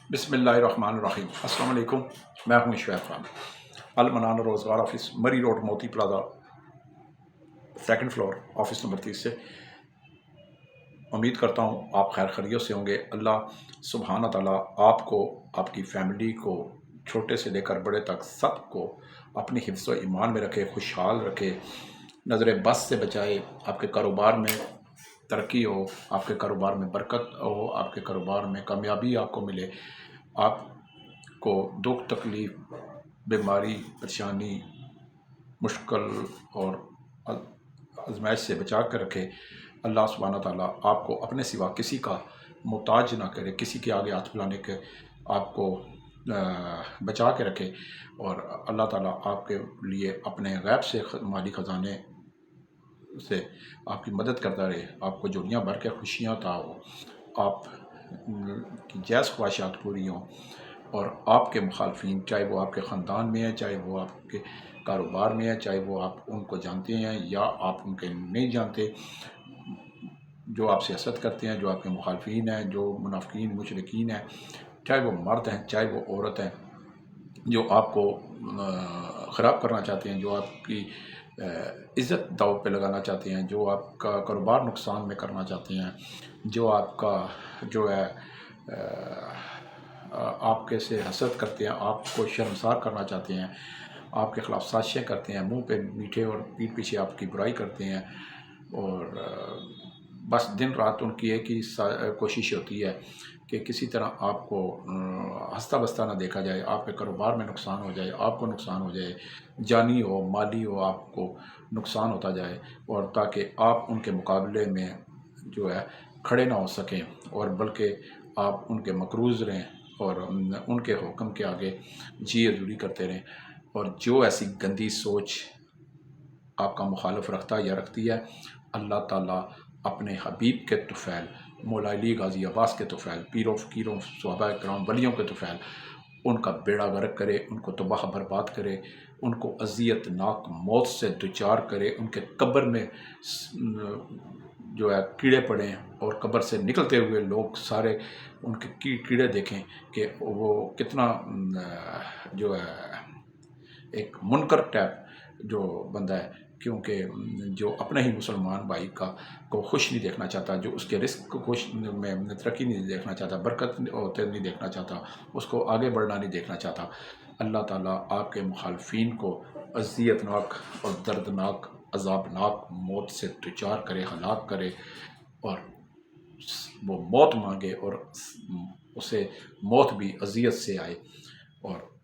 बिस्मिल्लाहिर्रहमानिर्रहीम। अस्सलाम वालेकुम। मैं हूँ इशफाक खान, अल मनान रोज़गार ऑफिस, मरी रोड, मोती plaza, second floor, office number 30 से। उम्मीद करता हूँ आप खैर खैरियत से होंगे। अल्लाह सुब्हान ताला आपको, आपकी फैमिली को, छोटे से लेकर बड़े तक सबको अपनी हिफ्ज़ व ईमान में रखे, खुशहाल रखे, नज़र बस से बचाए, आपके कारोबार में तरक्की हो, आपके कारोबार में बरकत हो, आपके कारोबार में कामयाबी आपको मिले, आपको दुख तकलीफ़, बीमारी, परेशानी, मुश्किल और आजमाइश से बचा कर रखे। अल्लाह सुब्हानहू ताला आपको अपने सिवा किसी का मोहताज ना करे, किसी के आगे हाथ फैलाने के आपको बचा के रखे, और अल्लाह ताला आपके लिए अपने गैब से माली ख़जाने से आपकी मदद करता रहे, आपको दुनिया भर के खुशियाँ अता हो, आप की जायज़ ख्वाहिशात पूरी हों, और आपके मुखालफिन, चाहे वो आपके ख़ानदान में है, चाहे वो आपके कारोबार में है, चाहे वो आप उनको जानते हैं या आप उनके नहीं जानते, जो आपसे हसद करते हैं, जो आपके मुखालफिन हैं, जो मुनाफिकीन मुशरिकीन हैं, चाहे वो मर्द हैं चाहे वो औरत हैं, जो आपको ख़राब करना चाहते हैं, जो आपकी इज़्ज़त दाव पे लगाना चाहते हैं, जो आपका कारोबार नुकसान में करना चाहते हैं, जो आपका जो है आपके से हसद करते हैं, आपको शर्मसार करना चाहते हैं, आपके ख़िलाफ़ साजिशें करते हैं, मुंह पे मीठे और पीठ पीछे आपकी बुराई करते हैं, और बस दिन रात उनकी एक ही कोशिश होती है कि किसी तरह आपको हंसता बसता ना देखा जाए, आपके कारोबार में नुकसान हो जाए, आपको नुकसान हो जाए, जानी हो माली हो, आपको नुकसान होता जाए, और ताकि आप उनके मुकाबले में जो है खड़े ना हो सकें, और बल्कि आप उनके मकरूज़ रहें और उनके हुक्म के आगे जी हजूरी करते रहें। और जो ऐसी गंदी सोच आपका मुखालफ रखता या रखती है, अल्लाह ताला अपने हबीब के तुफ़ैल, मौला अली गाज़ी अब्बास के तुफ़ैल, पीरों फ़कीरों सहाबा किराम वलियों के तुफ़ैल उनका बेड़ा गर्क करे, उनको तबाह बर्बाद करे, उनको अज़ियतनाक मौत से दुचार करे, उनके कब्र में जो है कीड़े पड़ें, और कब्र से निकलते हुए लोग सारे उनके कीड़े देखें कि वो कितना जो है एक मुनकर टाइप जो बंदा है, क्योंकि जो अपने ही मुसलमान भाई को खुश नहीं देखना चाहता, जो उसके रिस्क को खुश में तरक्की नहीं देखना चाहता, बरकत होते नहीं देखना चाहता, उसको आगे बढ़ना नहीं देखना चाहता, अल्लाह ताला आपके मुखालफिन को अज़ियतनाक और दर्दनाक अज़ाबनाक मौत से दुचार करे, हलाक करे, और वो मौत मांगे और उसे मौत भी अज़ियत से आए, और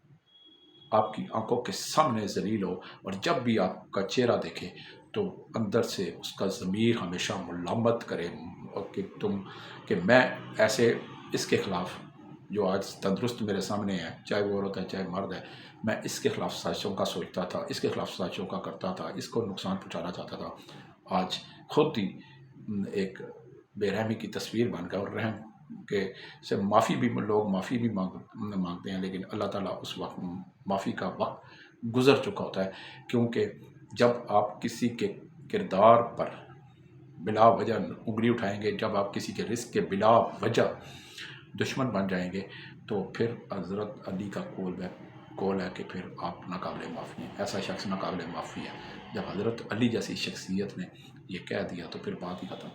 आपकी आंखों के सामने ज़लील हो, और जब भी आपका चेहरा देखे तो अंदर से उसका ज़मीर हमेशा मुलामत करे, और कि मैं ऐसे इसके ख़िलाफ़ जो आज तंदुरुस्त मेरे सामने है, चाहे वो औरत है चाहे मर्द है, मैं इसके ख़िलाफ़ साजिशों का सोचता था, इसके ख़िलाफ़ साजिशों का करता था, इसको नुकसान पहुँचाना चाहता था, आज खुद ही एक बेरहमी की तस्वीर बन गया, और रहम के से माफ़ी भी लोग माफ़ी भी मांगते हैं, लेकिन अल्लाह ताला उस वक्त माफ़ी का वक्त गुज़र चुका होता है, क्योंकि जब आप किसी के किरदार पर बिला वजह उंगली उठाएंगे, जब आप किसी के रिस्क के बिला वजह दुश्मन बन जाएंगे, तो फिर हज़रत अली का कौल है कि फिर आप नाकाबिले माफ़ी हैं, ऐसा शख्स नाकाबिले माफ़ी है। जब हज़रत अली जैसी शख्सियत ने ये कह दिया तो फिर बात ही खत्म।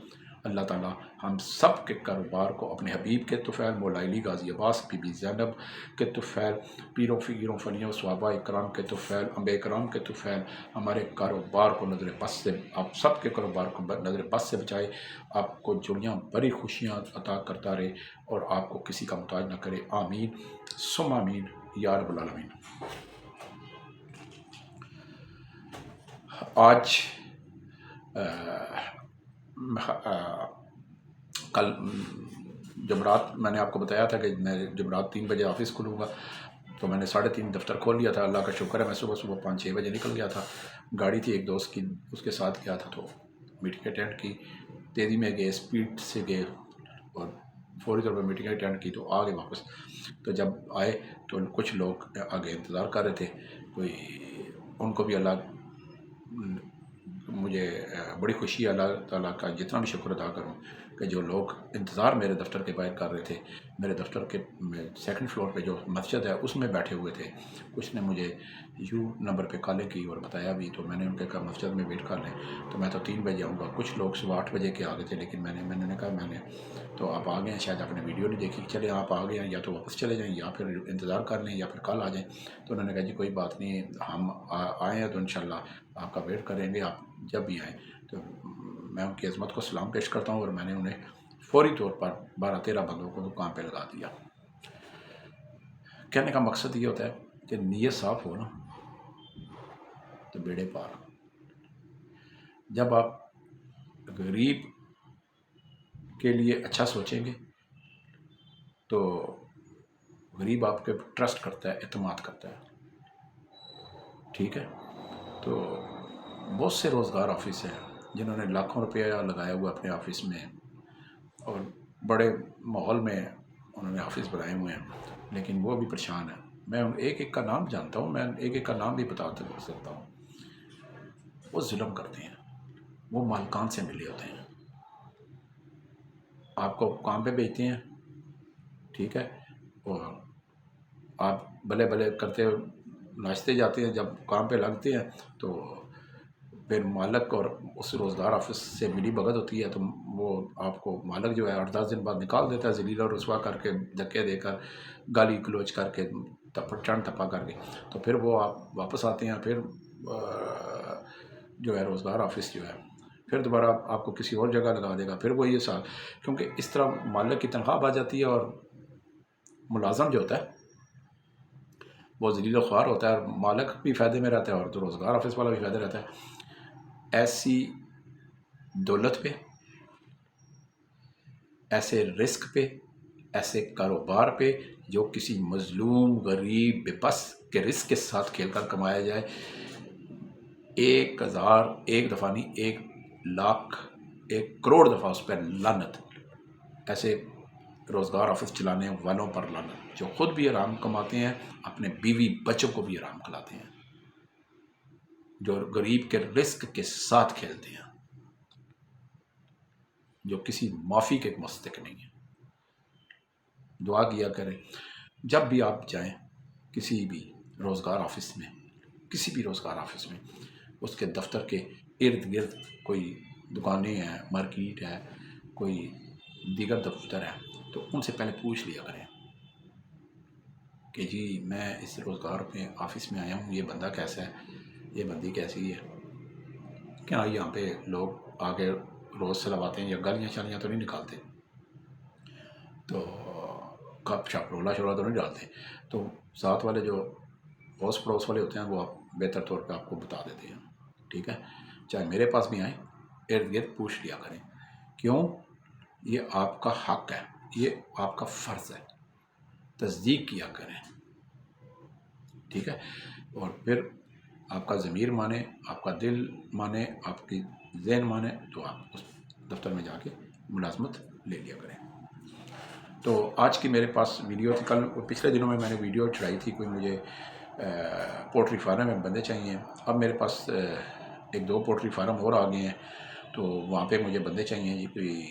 अल्लाह ताला हम सब के कारोबार को अपने हबीब के तुफ़ैल, मौला अली गाज़ी अब्बास, बीबी ज़ैनब के तुफ़ैल, पीरों फ़कीरों फलियों सहाबा इकराम के तुफ़ैल, अंबिया इकराम के तुफ़ैल, हमारे कारोबार को नज़र बस से, आप सब के कारोबार को नज़र बस से बचाए, आपको दुनिया बड़ी खुशियाँ अता करता रहे, और आपको किसी का मुताज ना करे। आमीन सुम आमीन या रब्बल आलमीन। आज कल जमरात मैंने आपको बताया था कि मैं जमरात 3 बजे ऑफिस खुलूँगा, तो मैंने 3:30 दफ्तर खोल लिया था। अल्लाह का शुक्र है, मैं सुबह सुबह 5-6 बजे निकल गया था। गाड़ी थी एक दोस्त की, उसके साथ गया था, तो मीटिंग अटेंड की, तेज़ी में गए, स्पीड से गए, और फौरी तौर पर मीटिंग अटेंड की तो आ गए वापस। तो जब आए तो कुछ लोग आगे इंतज़ार कर रहे थे, कोई उनको भी अल्लाह, मुझे बड़ी खुशी है, अल्लाह ताला का जितना भी शुक्र अदा करूं کہ جو لوگ انتظار میرے دفتر کے باہر کر رہے تھے، میرے دفتر کے سیکنڈ فلور پہ جو مسجد ہے اس میں بیٹھے ہوئے تھے، کچھ نے مجھے یو نمبر پہ کالیں کی اور بتایا بھی، تو میں نے ان کے کہا مسجد میں ویٹ کر لیں، تو میں تو 3 بجے آؤں گا. کچھ لوگ صبح 8 بجے کے آ گئے تھے، لیکن میں نے کہا تو آپ آ گئے ہیں، شاید آپ نے ویڈیو نہیں دیکھی، چلے آپ آ گئے ہیں یا تو واپس چلے جائیں یا پھر انتظار کر لیں یا پھر کل آ جائیں. تو انہوں نے کہا جی کوئی بات نہیں، ہم آئے ہیں تو انشاءاللہ آپ کا ویٹ کریں گے، آپ جب بھی آئیں. تو میں ان کی عظمت کو سلام پیش کرتا ہوں، اور میں نے انہیں فوری طور پر 12-13 بندوں کو کام پہ لگا دیا. کہنے کا مقصد یہ ہوتا ہے کہ نیت صاف ہو نا تو بیڑے پار. جب آپ غریب کے لیے اچھا سوچیں گے تو غریب آپ کے ٹرسٹ کرتا ہے، اعتماد کرتا ہے. ٹھیک ہے، تو بہت سے روزگار آفس ہیں جنہوں نے لاکھوں روپیہ لگایا ہوا اپنے آفس میں اور بڑے ماحول میں انہوں نے آفس بنائے ہوئے ہیں، لیکن وہ بھی پریشان ہیں. میں ایک ایک کا نام جانتا ہوں، میں ایک ایک کا نام بھی بتا سکتا ہوں. وہ ظلم کرتے ہیں، وہ مالکان سے ملے ہوتے ہیں، آپ کو کام پہ بھیجتے ہیں، ٹھیک ہے، اور آپ بلے بلے کرتے ناچتے جاتے ہیں. جب کام پہ لگتے ہیں تو پھر مالک اور اس روزگار آفس سے ملی بھگت ہوتی ہے، تو وہ آپ کو مالک جو ہے 8-10 دن بعد نکال دیتا ہے، ذلیل اور رسوا کر کے، دھکے دے کر، گالی گلوچ کر کے، چنڈ ٹپا کر کے. تو پھر وہ آپ واپس آتے ہیں، پھر جو ہے روزگار آفس جو ہے پھر دوبارہ آپ کو کسی اور جگہ لگا دے گا، پھر وہی حساب. کیونکہ اس طرح مالک کی تنخواہ بچ جاتی ہے اور ملازم جو ہوتا ہے وہ ذلیل و خوار ہوتا ہے، اور مالک بھی فائدے میں رہتا ہے اور تو روزگار آفس والا بھی فائدے رہتا ہے. ایسی دولت پہ، ایسے رزق پہ، ایسے کاروبار پہ جو کسی مظلوم غریب بے بس کے رزق کے ساتھ کھیل کر کمایا جائے، 1000 ایک دفعہ نہیں، 1,00,000 1,00,00,000 دفعہ اس پر لعنت. ایسے روزگار آفس چلانے والوں پر لعنت، جو خود بھی حرام کماتے ہیں، اپنے بیوی بچوں کو بھی حرام کھلاتے ہیں، جو غریب کے رزق کے ساتھ کھیلتے ہیں، جو کسی معافی کے مستحق نہیں ہے. دعا کیا کریں جب بھی آپ جائیں کسی بھی روزگار آفس میں، کسی بھی روزگار آفس میں، اس کے دفتر کے ارد گرد کوئی دکانیں ہیں، مارکیٹ ہے، کوئی دیگر دفتر ہے، تو ان سے پہلے پوچھ لیا کریں کہ جی میں اس روزگار پہ آفس میں آیا ہوں، یہ بندہ کیسا ہے، یہ بندی کیسی ہے، کیا یہاں پہ لوگ آگے روز سے لگاتے ہیں یا گالیاں شالیاں تو نہیں نکالتے، تو کپ شپ رولا شولا تو نہیں ڈالتے. تو ساتھ والے جو پڑوس پڑوس والے ہوتے ہیں وہ آپ بہتر طور پہ آپ کو بتا دیتے ہیں. ٹھیک ہے، چاہے میرے پاس بھی آئیں، ارد گرد پوچھ لیا کریں. کیوں؟ یہ آپ کا حق ہے، یہ آپ کا فرض ہے، تصدیق کیا کریں. ٹھیک ہے، اور پھر آپ کا ضمیر مانے، آپ کا دل مانے، آپ کی ذہن مانے تو آپ اس دفتر میں جا کے ملازمت لے لیا کریں. تو آج کی میرے پاس ویڈیو تھی، کل پچھلے دنوں میں نے ویڈیو چڑھائی تھی، کوئی مجھے پولٹری فارم میں بندے چاہیے. اب میرے پاس 1-2 پولٹری فارم اور آ گئے ہیں، تو وہاں پہ مجھے بندے چاہیے جی، کوئی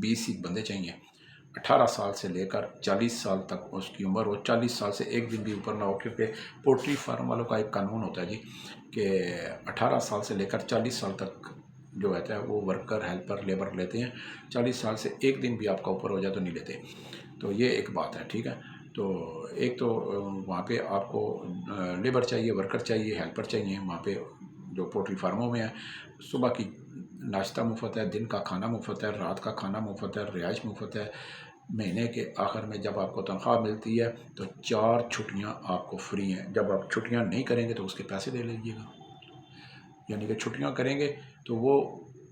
20 بندے چاہیے. 18 سال سے لے کر 40 سال تک اس کی عمر ہو، 40 سال سے ایک دن بھی اوپر نہ ہو، کیونکہ پولٹری فارم والوں کا ایک قانون ہوتا ہے جی کہ 18 سال سے لے کر 40 سال تک جو رہتا ہے وہ ورکر، ہیلپر، لیبر لیتے ہیں. 40 سال سے ایک دن بھی آپ کا اوپر ہو جائے تو نہیں لیتے. تو یہ ایک بات ہے. ٹھیک ہے، تو ایک تو وہاں پہ آپ کو لیبر چاہیے، ورکر چاہیے، ہیلپر چاہیے. وہاں پہ جو پولٹری فارموں میں ہیں، صبح کی ناشتہ مفت ہے، دن کا کھانا مفت ہے، رات کا کھانا مفت ہے، رہائش مفت ہے. مہینے کے آخر میں جب آپ کو تنخواہ ملتی ہے تو 4 چھٹیاں آپ کو فری ہیں. جب آپ چھٹیاں نہیں کریں گے تو اس کے پیسے دے لیجیے گا، یعنی کہ چھٹیاں کریں گے تو وہ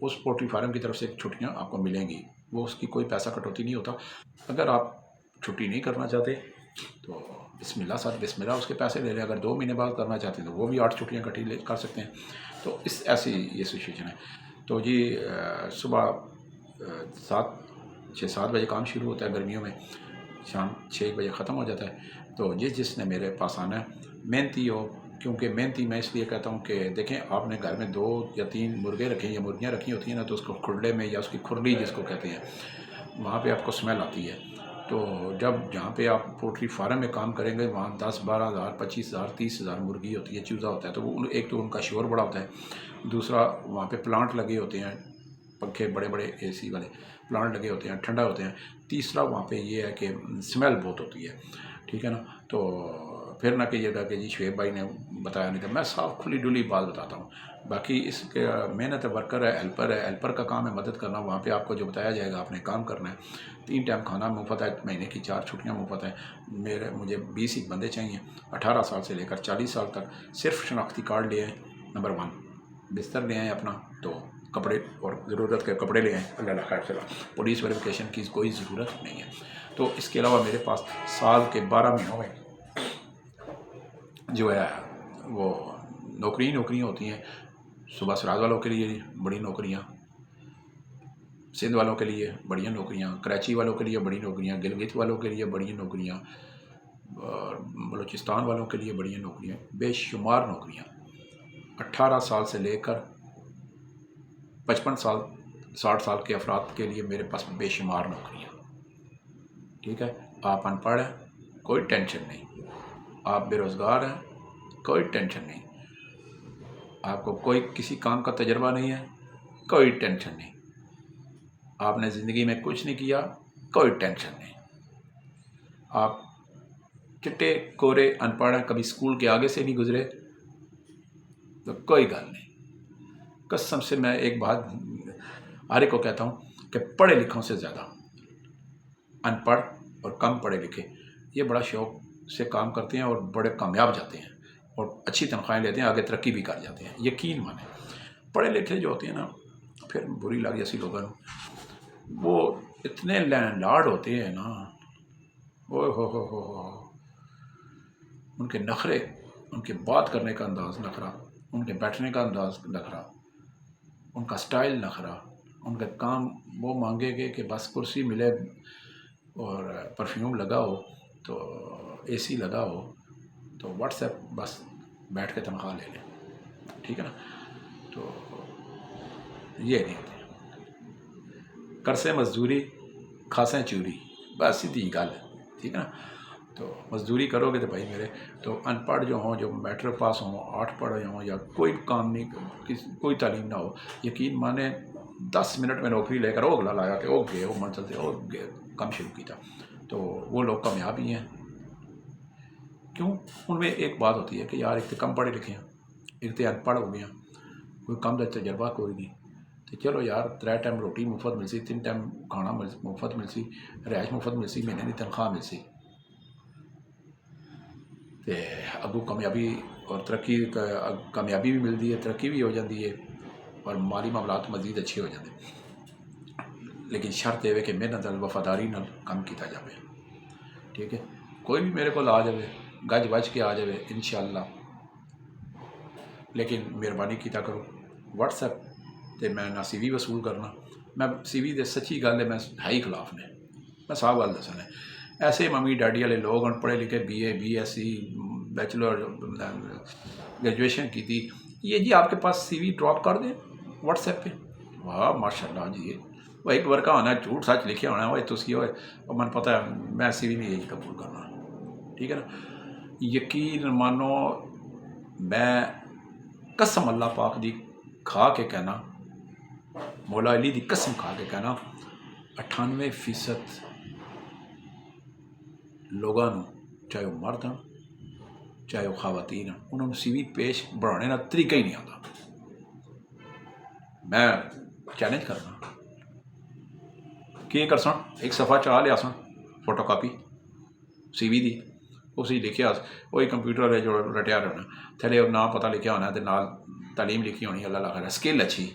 اس پولٹری فارم کی طرف سے چھٹیاں آپ کو ملیں گی، وہ اس کی کوئی پیسہ کٹوتی نہیں ہوتا. اگر آپ چھٹی نہیں کرنا چاہتے تو بسم اللہ ساتھ بسم اللہ اس کے پیسے لے لیں. اگر 2 مہینے بعد کرنا چاہتے ہیں تو وہ بھی 8 چھٹیاں کٹی کر سکتے ہیں. تو اس ایسی یہ سچویشن ہے. تو جی صبح 6-7 بجے کام شروع ہوتا ہے گرمیوں میں، شام 6 بجے ختم ہو جاتا ہے. تو جس نے میرے پاس آنا ہے، محنتی ہو کیونکہ محنتی میں اس لیے کہتا ہوں کہ دیکھیں آپ نے گھر میں 2 یا 3 مرغے رکھے یا مرغیاں رکھی ہوتی ہیں نا، تو اس کو کھرلے میں یا اس کی کھرلی جس کو کہتے ہیں وہاں پہ آپ کو اسمیل آتی ہے. تو جب جہاں پہ آپ پولٹری فارم میں کام کریں گے وہاں 10-12 ہزار 25 ہزار 30 ہزار مرغی ہوتی ہے، چوزا ہوتا ہے، تو وہ ایک تو ان کا شور بڑا ہوتا ہے، دوسرا وہاں پہ پلانٹ لگے ہوتے ہیں، پنکھے بڑے بڑے اے سی والے پلانٹ لگے ہوتے ہیں، ٹھنڈا ہوتے ہیں، تیسرا وہاں پہ یہ ہے کہ اسمیل بہت ہوتی ہے. ٹھیک ہے نا. تو پھر نہ کہیے گا کہ جی شعیب بھائی نے بتایا نہیں تھا، میں صاف کھلی ڈلی بات بتاتا ہوں. باقی اس کے محنت ورکر ہے، ہیلپر کا کام ہے مدد کرنا. وہاں پہ آپ کو جو بتایا جائے گا آپ نے کام کرنا ہے. 3 ٹائم کھانا مفت ہے، مہینے کی 4 چھٹیاں مفت ہیں. مجھے 20 ایک بندے چاہیے 18 سال سے لے کر 40 سال تک. صرف شناختی کارڈ لے آئیں، نمبر 1 بستر لے آئیں اپنا، تو کپڑے اور ضرورت کے کپڑے لے آئیں. اللہ خیر چلا، پولیس ویریفیکیشن کی کوئی ضرورت نہیں ہے. تو اس کے علاوہ میرے پاس سال کے 12 مہینوں میں جو ہے وہ نوکریاں ہوتی ہیں. صبح سراج والوں کے لیے بڑی نوکریاں، سندھ والوں کے لیے بڑی نوکریاں، کراچی والوں کے لیے بڑی نوکریاں، گلگت والوں کے لیے بڑی نوکریاں، اور بلوچستان والوں کے لیے بڑی نوکریاں، بے شمار نوکریاں. 18 سال سے لے کر 55 سال 60 سال کے افراد کے لیے میرے پاس بے شمار نوکریاں. ٹھیک ہے. آپ ان پڑھ ہیں، کوئی ٹینشن نہیں. آپ بے روزگار ہیں، کوئی ٹینشن نہیں. آپ کو کوئی کسی کام کا تجربہ نہیں ہے، کوئی ٹینشن نہیں. آپ نے زندگی میں کچھ نہیں کیا، کوئی ٹینشن نہیں. آپ چٹے کورے ان پڑھ ہیں، کبھی اسکول کے آگے سے نہیں گزرے، تو کوئی گل نہیں. قسم سے میں ایک بات ہر ایک کو کہتا ہوں کہ پڑھے لکھوں سے زیادہ ان پڑھ اور کم پڑھے لکھے یہ بڑا شوق سے کام کرتے ہیں اور بڑے کامیاب جاتے ہیں اور اچھی تنخواہیں لیتے ہیں، آگے ترقی بھی کر جاتے ہیں. یقین مانیں. پڑھے لکھے جو ہوتے ہیں نا، پھر بری لگ جیسی لوگوں وہ اتنے لینڈ لاڈ ہوتے ہیں نا، ہو ان کے نخرے، ان کے بات کرنے کا انداز نخرا، ان کے بیٹھنے کا انداز نخرا، ان کا سٹائل نخرا، ان کا کام وہ مانگے گے کہ بس کرسی ملے اور پرفیوم لگا ہو، تو اے سی لگا ہو، تو واٹس ایپ بس بیٹھ کے تنخواہ لے لیں. ٹھیک ہے نا. تو یہ نہیں ہوتے. کرسیں مزدوری کھاسیں چوری، بس سیدھی گل ہے. ٹھیک ہے نا. تو مزدوری کرو گے تو بھائی میرے تو ان پڑھ جو ہوں، جو میٹرک پاس ہوں، 8 پڑھے ہوں، یا کوئی کام نہیں، کوئی تعلیم نہ ہو، یقین مانے 10 منٹ میں نوکری لے کر وہ اگلا لایا کہ وہ گئے وہ منزل سے وہ گئے کم شروع کیا. تو وہ لوگ کامیاب ہی ہیں. کیوں؟ ان میں ایک بات ہوتی ہے کہ یار ایک تو کم پڑھے لکھے ہیں، ایک تو ان پڑھ ہو گئے ہیں، کوئی کم تجربہ کوئی نہیں. تو چلو یار 3 ٹائم روٹی مفت مل سی، 3 ٹائم کھانا مفت مل سی، رہائش مفت مل سی، مہینے کی تنخواہ مل سی، تو اگو کامیابی اور ترقی، کامیابی بھی ملتی ہے، ترقی بھی ہو جاتی ہے، اور مالی معاملات مزید اچھے ہو جاتے ہیں. لیکن شرط یہ ہے کہ محنت نال وفاداری نال کام کیتا جائے. ٹھیک ہے. کوئی بھی میرے کو آ جائے، گج بج کے آ جائے انشاءاللہ، لیکن مہربانی کیتا کرو. واٹس ایپ تے میں نہ سی وی وصول کرنا. میں سی وی دے سچی گل ہے، میں ہے ہی خلاف نے. میں صاف گل دسنا ہے. ایسے ممی ڈیڈی والے لوگ ان پڑھے لکھے BA BSc بیچلر گریجویشن کی تھی، یہ جی آپ کے پاس سی وی ڈراپ کر دیں واٹس ایپ پہ. واہ ماشاء اللہ جی. وہ ایک ورکا ہونا ہے، جھوٹ سچ لکھے ہونا ہے، وہ تسی ہوئے اور من پتہ ہے میں سی وی نہیں یہ قبول کرنا. ٹھیک ہے نا. یقین مانو میں قسم اللہ پاک دی کھا کے کہنا، مولا علی دی قسم کھا کے کہنا، 98% لوگوں چاہے وہ مرد ہیں چاہے وہ خواتین ہیں، انہوں نے سی وی پیش بڑھانے کا طریقہ ہی نہیں آتا. میں چیلنج کرنا کی کر سن، ایک صفحہ چاہ لیا سن فوٹو کاپی سی وی دی، اسی لکھیا وہی کمپیوٹر ہے جو رٹیا رہنا، تھلے نام پتہ لکھیا ہونا ہے، نال تعلیم لکھی ہونی، اللہ خیر اسکل اچھی،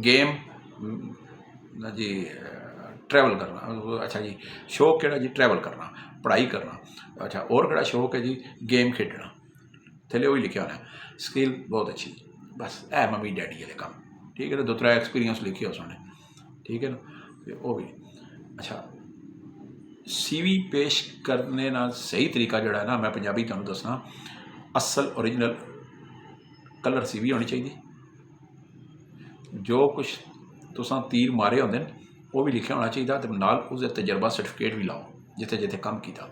گیم جی ٹریول کرنا. اچھا جی شوق کہڑا جی؟ ٹریول کرنا، پڑھائی کرنا. اچھا اور کہڑا شوق ہے جی؟ گیم کھیڈنا. تھلے وہی لکھیا ہونا ہے اسکل بہت اچھی. بس اے ممی ڈیڈی والے کام. ٹھیک ہے نا. 2-3 ایکسپیرینس لکھے اس نے. ٹھیک ہے نا. وہ بھی اچھا سی وی پیش کرنے کا صحیح طریقہ جڑا ہے نا، میں پنجابی تمہیں دسنا، असल ओरिजिनल कलर CV होनी चाहिए। जो कुछ तुसां तीर मारे होंदे न वो भी लिखा होना चाहिए, तो नाल उसका तजर्बा सर्टिफिकेट भी लाओ जिथे जिथे काम किया।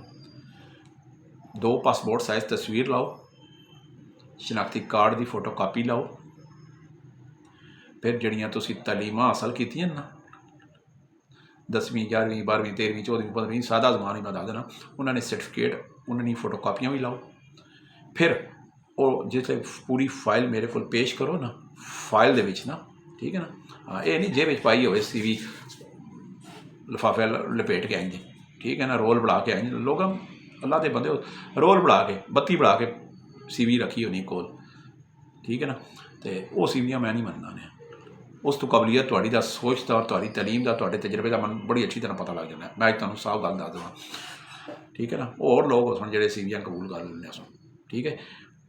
2 पासपोर्ट साइज़ तस्वीर लाओ, शनाख्ती कार्ड की फोटो कापी लाओ। फिर जड़ियाँ तुसी तलीमां हासल कीतियां ना 10वीं 11वीं 12वीं 13वीं 14वीं 15वीं सादा जमान ही मैं दस देना, उन्होंने सर्टिफिकेट उन्होंने फोटो कापियाँ भी लाओ। फिर वो जिसले पूरी फाइल मेरे को पेश करो ना, फाइल दे विच ना, ठीक है ना, हाँ ये नहीं जेब पाई हो CV लिफाफे लपेट के आएंगे, ठीक है ना, रोल बढ़ा के आएंगे लोग अल्लाह के बंदे रोल बढ़ा के 32 बढ़ा के CV रखी होनी कोल, ठीक है ना। तो वो CVयां मैं नहीं मनना ने, उस तो काबलीयत तुहाड़ी दा सोच दा और तुहाड़ी तलीम दा तुहाडे तजर्बे का मन बड़ी अच्छी तरह पता लग जाता है। मैं अज तुहानूं साफ गल दस देवां, ठीक है ना। होर लोग हो सन जेहड़े CVयां कबूल कर लैंदे सन, ठीक है।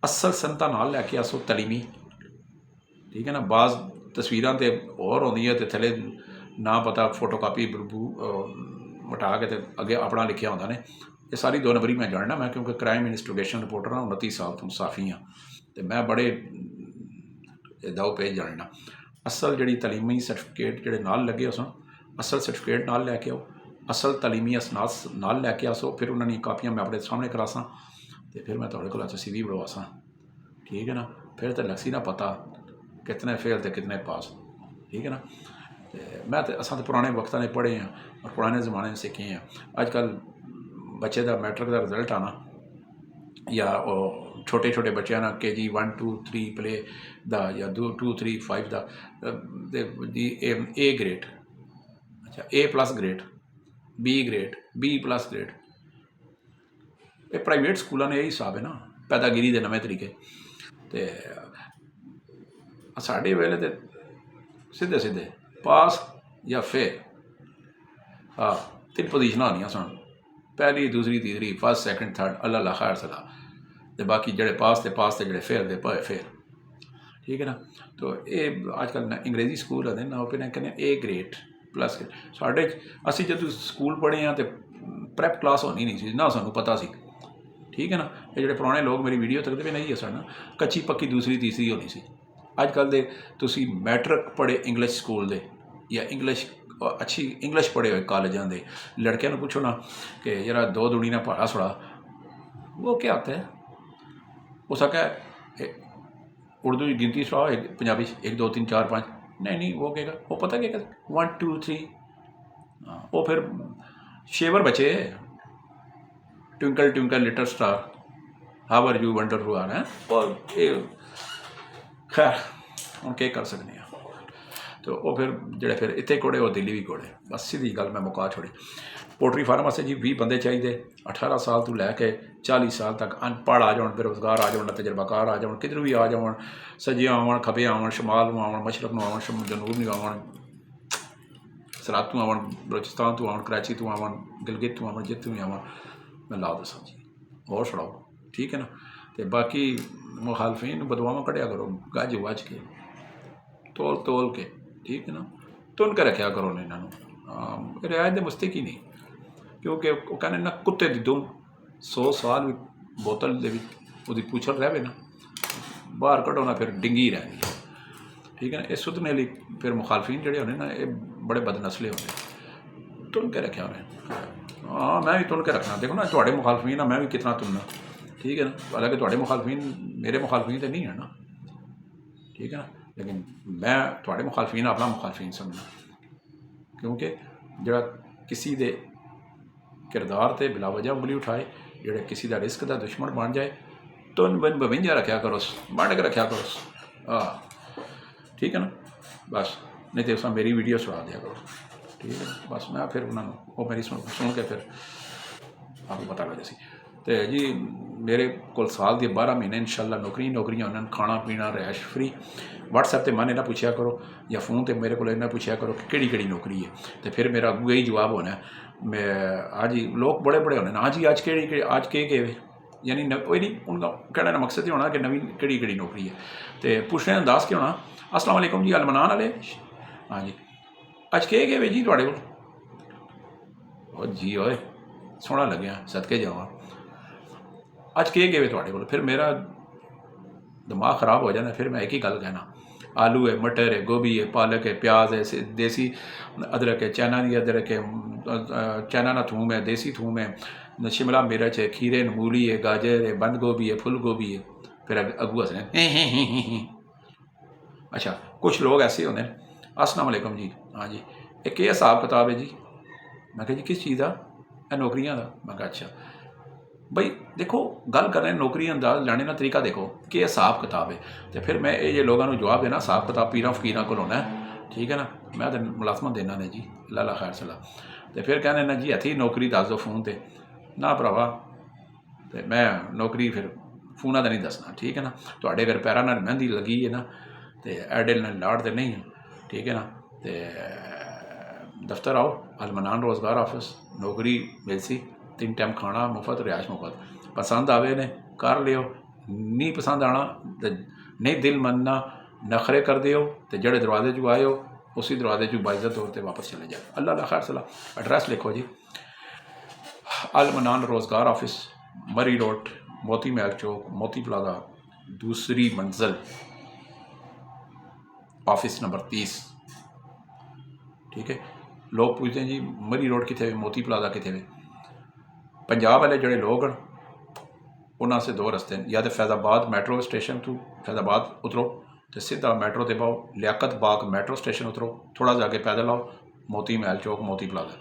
असल सनता नाल लैके आसो तलीमी, ठीक है ना। बाज़ तस्वीरां ते होर होंदियां ते थले ना पता फोटो कापी मटा के ते अगे अपना लिखिया होंदा ने। ये सारी 2 नंबरी मैं जानना, मैं क्योंकि क्राइम इन्वेस्टिगेशन रिपोर्टर हाँ, 29 साल तो साफ़ी हाँ, तो मैं बड़े दाव पेज जानना। असल जी तलीमी सर्टिफिकेट जोड़े नाल लगे सन, असल सर्टिफिकेट नाल लैके आओ, असल तलीमी असनाद नाल लैके आसो। फिर उन्होंने कापियां मैं अपने सामने करासा, तो फिर मैं थोड़े को CV बढ़वासा, ठीक है ना। फिर तो लग्सी ना पता कितने फेल तो कितने पास, ठीक है ना। मैं तो असा तो पुराने वक्तां ने पढ़े हैं और पुराने ज़माने में सीखे हैं। अजकल बच्चे का मैट्रिक का रिजल्ट आना या छोटे छोटे बच्चों ना KG 1 2 3 प्ले दा या 2 2 3 5 दा A ग्रेड, अच्छा A+ grade, B grade, B+ grade. ये प्राइवेट स्कूलों ने यही हिसाब है ना, पैदागिरी के नवे तरीके। तो साढ़े वेले तो सीधे सीधे पास या फेल, हाँ 3 पोजीशन होनियां सन, पहली दूसरी तीसरी फर्स्ट सैकेंड थर्ड अल्लाह खैर सला, तो बाकी जड़े पास थे जड़े फेल थे भाए फेल, ठीक है ना। तो ये अजकल अंग्रेजी स्कूल होंगे ना, वो कहने A ग्रेड प्लस साढ़े असी जो स्कूल पढ़े हैं तो प्रैप क्लास होनी नहीं सी ना, सानू पता सी, ठीक है ना। ये जो पुराने लोग मेरी वीडियो तकते भी नहीं है सन, कच्ची पक्की दूसरी तीसरी होनी सी। अजकल दे तुसी मैट्रिक पढ़े इंग्लिश स्कूल दे या इंग्लिश अच्छी इंग्लिश पढ़े हुए कॉलेजों के लड़कियों को पूछो ना कि जरा 2 दूनी ना पढ़ा सुड़ा, वो क्या आता है, हो सका है उर्दू की गिनती सुनाओ, पंजाबी 1 2 3 4 5, नहीं वो कहेगा, वो पता क्या कहता 1 2 3, वो फिर शेवर बचे twinkle twinkle little star how are you wonderful are है, और खैर हम क्या कर सकते हैं। तो वो फिर जोड़े फिर इतने कोड़े और दिल्ली भी कोड़े, बस सीधी गल मैं मुका छोड़ी। पोल्ट्री फार्म वास्ते जी 20 बंदे चाहिए, 18 साल तो लैके 40 साल तक, अनपढ़ आ जाओ, बेरोजगार आ जाओ, तजर्बाकार आ जाओ, किधर भी आ जाओ, सज्जे आवन खब्बे आवन, शमाल में आवन, मशरक में आवन, जनूब में आवन, सरात तो आवन, बलोचिस्तान तो आवन, कराची तो आवन, गिलगित तो आवन, जित भी आवन, मैं ला दसा जी और छड़ाओ, ठीक है ना। तो बाकी मुखालफिन बदवावां कढ़िया करो गज वज के तोल तोल के, ठीक है ना, तुन के रखा करो ने इन्होंने रियायत के मुस्तक ही नहीं, क्योंकि वो कहने ना कुत्ते की दुम 100 साल भी बोतल वो पूछल रहे ना, बाहर कढ़ो ना फिर डिंगी रहनी, ठीक है ना। इस सुधने लिए फिर मुखालफिन जोड़े होने ना, ये बड़े बदनसले होने, तुन के रखे होने। हाँ मैं भी तुन के रखना, देखो ना थोड़े मुखालफिन मैं भी कितना तुनना, ठीक है ना। हालांकि थोड़े मुखालफिन मेरे मुखालफिन तो नहीं है ना, ठीक है ना, लेकिन मैं थोड़े मुखालफिन अपना मुखालफिन समझना, क्योंकि जरा किसी दे किरदार से बिला वजह उंगली उठाए, जोड़े किसी का रिस्क का दुश्मन बन जाए, तो बिन बविंजा रखा करो, बंड के रखा करो, हाँ ठीक है ना। बस नहीं तो उस मेरी वीडियो सुना दिया करो, ठीक है। बस मैं फिर उन्होंने वो मेरी सुन के फिर आपको पता लगे सी। तो जी मेरे को साल के 12 महीने इंशाल्लाह नौकरियां उन्होंने, खाना पीना रैश फ्री। WhatsApp पर मैंने ना पूछा करो या फोन पर मेरे को ना पूछा करो कि केड़ी नौकरी है, तो फिर मेरा अगू यही जवाब होना है। मैं हाँ जी लोग बड़े बड़े होने, हाँ जी अज केड़ी अज के यानी वही नहीं उनका कहने का मकसद ही होना कि नवी केड़ी नौकरी है। तो पूछने का अंदाज क्या होना, अस्सलाम वालेकुम जी अलमनान वाले, हाँ जी अज के जी थोड़े को जी सोहना लग्या सदके जावा, अज के थोड़े को। फिर मेरा दिमाग ख़राब हो जाता फिर मैं एक ही गल कहना, आलू है, मटर है, गोभी है, पालक है, प्याज है, देसी अदरक है, चाइना नहीं अदरक है, चाइना ना थूम है, देसी थूम है, शिमला मिर्च है, खीरे मूली है, गाजर है, बंद गोभी है, फुल गोभी है। फिर अगू हंसने अच्छा कुछ लोग ऐसे होंगे, अस्सलाम वालेकुम जी, हाँ जी, एक ये हिसाब किताब है जी। मैं कहा जी किस चीज़ का? नौकरियां का। मैं कहा अच्छा बई देखो गल कर रहे हैं नौकरी अंदाज लैने का तरीका देखो कि हिसाब किताब है। तो फिर मैं ये लोगों को जवाब देना हिसाब किताब पीर फकीर को होना है, ठीक है ना। मैं तो मुलाजमत देना ने जी, अल्लाह खैर सला। तो फिर कहने ना जी हथी नौकरी दस दो फोन पर ना भरावा, तो मैं नौकरी फिर फोना का नहीं दसना, ठीक है ना। तो अगर पैरों में मेहंदी लगी है ना, तो एडे लाड़ तो नहीं है, ठीक है ना। तो दफ्तर आओ, अलमनान रोज़गार ऑफिस, नौकरी मिल सी, 3 टाइम खाना मुफ्त, रिहायश मुफ्त। पसंद आवे ने कर लियो, नहीं पसंद आना तो नहीं दिल मनना नखरे कर दियो, तो जड़े दरवाजे चो आए हो उसी दरवाजे चो बाइज्जत तौर पर वापस चले जाओ। अल्लाह खैर सला। एड्रैस लिखो जी, अलमनान रोज़गार ऑफिस, मरी रोड, मोती महल चौक, मोती प्लाजा, दूसरी मंजिल, ऑफिस नंबर 30, ठीक है। लोग पूछते हैं जी मरी रोड कितने, मोती प्लाजा कितने। पंजाब वाले जोड़े लोग हैं उन्होंने से 2 रस्ते हैं, या तो फैज़ाबाद मैट्रो स्टेशन तू फैज़ाबाद उतरो तो सीधा मैट्रो ते पाओ, लियाकत बाग मैट्रो स्टेशन उतरो, थोड़ा जा के पैदल आओ, मोती महल चौक, मोती प्लाजा।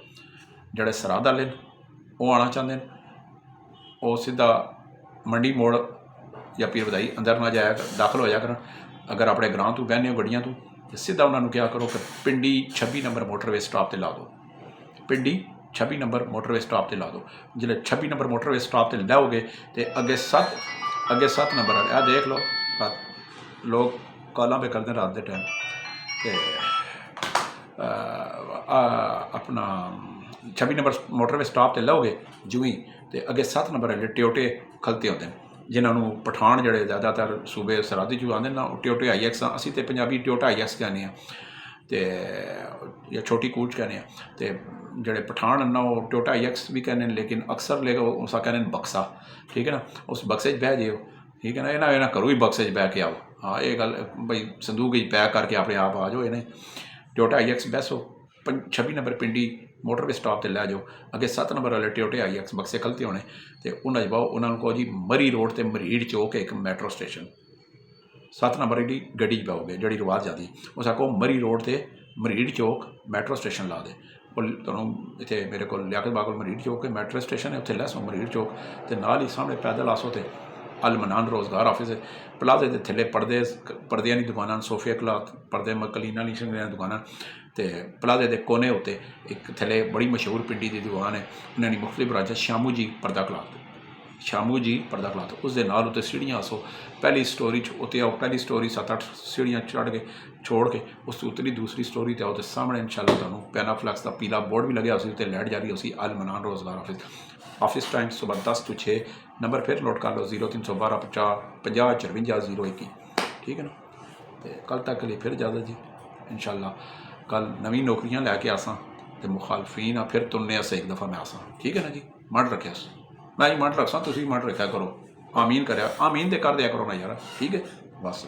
जोड़े सराद वाले वो आना चाहते हैं वो सीधा मंडी मोड़ या पीर बधाई अंदर ना जाया दाखिल हो जाया कर। अगर अपने ग्रां तू बहने हो गड्डियां तो सीधा उन्होंने क्या करो कि पिंडी 26 नंबर मोटरवे स्टॉप पर ला दो, पिंडी 26 नंबर मोटरवे स्टॉप पर ला दो। जिसले 26 नंबर मोटरवे स्टॉप पर लाओगे तो अगे 7 नंबर आ देख लो, लोग कॉलों पे करते रात के टाइम। तो अपना 26 नंबर मोटरवे स्टॉप पर लाओगे जूँ ही, तो अगे 7 नंबर वाले टोयोटे खलते होते हैं, जिन्होंने पठान जोड़े ज़्यादातर सूबे सरहदी चो आते ना, टोयोटे IX, असी तो पंजाबी टोयोटा IX कहने हैं, तो या छोटी कूच कहने हैं। तो जोड़े पठान ना वो टोयोटा IX भी कहने, लेकिन अक्सर ले उसका कहने बक्सा, ठीक है ना। उस बक्से बह जाओ, ठीक है ना, ये ना करो ही बक्से बह के आओ, हाँ ये गल बई संदूक पैक करके अपने आप आ जाओ। इन्हें टोयोटा IX बैसो 26 नंबर पिंडी मोटरवे स्टॉप पर लै जाओ, अगे 7 नंबर वाले टोयोटे IX बक्से खलते होने, तो उन्हें पाओ, उन्होंने कहो जी मरी रोड से मरीड़ चौक एक मैट्रो स्टेशन, 7 नंबर की गड्डी पाओगे जी रवाज जाती, उस आखो मरी रोड से मरीड़ चौक मैट्रो स्टेशन ला दे। तुम इतने मेरे को लियाकत बाग मरीड़ चौक मैट्रो स्टेशन है, उत्थे लैसो मरीड़ चौक, तो नाल ही सामने पैदल आसो तो अलमनान रोज़गार ऑफिस है। प्लाजे के थले पर्दियां की दुकाना, सोफे क्लाथ पर्दे मकलीना लीशा दुकाना, तो प्लाजे के कोने उत्ते एक थले बड़ी मशहूर पिंडी की दुकान है, उन्होंने मुख्तलिफ ब्रांच, श्यामू जी पर्दा क्लाथ, श्यामू जी पर्दा क्लाथ, उस दे नाल उत्ते सीढ़ियाँ आसो, पहली स्टोरी उत्ते आओ, पहली स्टोरी 7-8 सीढ़ियाँ चढ़ के छोड़ के उस उतरी दूसरी स्टोरी ते आओ, तो सामने इंशाल्लाह तुहानूं पैनाफ्लैक्स का पीला बोर्ड भी लगे उसी उत्ते लाइट जारी उसी अलमनान रोज़गार ऑफिस। ऑफिस टाइम सुबह 10 to 6, नंबर फिर नोट कर लो 0312 50 54 021, ठीक है ना। तो कल तक के लिए फिर इजाज़त जी, इंशाल्लाह कल नवी नौकरियां लैके आसा, तो मुखालफीन फिर तुमने अस एक दफ़ा मैं आसा, ठीक है ना जी। मन रखे मैं ही मन रखसा, तुम मन रखा करो, आमीन कर आमीन तो कर दिया करो ना यार, ठीक है। बस।